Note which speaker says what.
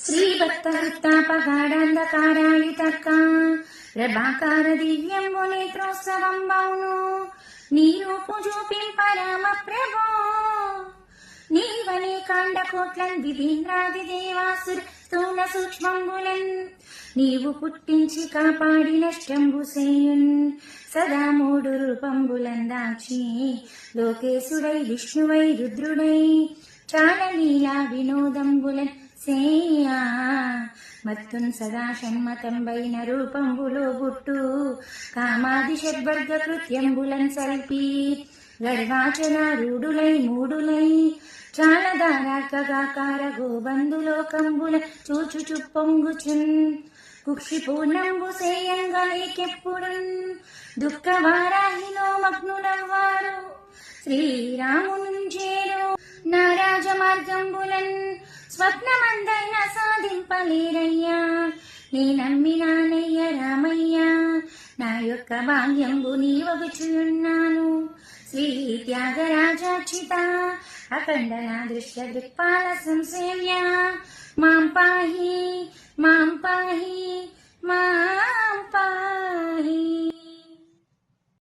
Speaker 1: శ్రీభక్తవృత్తాపగాఢాంధకారాయుతక్క ప్రభాకార దివ్యంబు నేత్రోత్సవం బౌను నీ రూపు చూపింపరామ ప్రభో నీవనే కాండ కోట్లన్ విధీంద్రాది దేవాసుర స్థూల సూక్ష్మంబులన్ నీవు పుట్టించి కాపాడి నష్టంబు సేయున్ సదా మూడు రూపంబులన్ దాచి లోకేశుడై విష్ణువై రుద్రుడై చాలా లీలా వినోదంబులన్ సేయా మత్తున్ సదా షణ్మతంబైన రూపంబులో బుట్టు కామాది షడ్వర్గ కృత్యంబులన్ సల్పి గర్వాచలారూఢులై మూడులై చాలా దారాకార గోబందులోకంబుల చూచుచు పొంగుచున్ కుక్షి పూర్ణంబు సేయంగా లేకెప్పుడున్ దుఃఖవారాహిలో మగ్నులవ్వారు శ్రీరామును చేరు నా రాజమార్గంబులన్ స్వప్నమందైన సాధింపలేరయ్యా నీ నమ్మినానయ్య రామయ్య నా యొక్క భాగ్యంబు నీవగుచున్నాను శ్రీ త్యాగరాజార్చిత అఖండన దృశ్య దృక్పాల సంసేవ్య మాం పాహి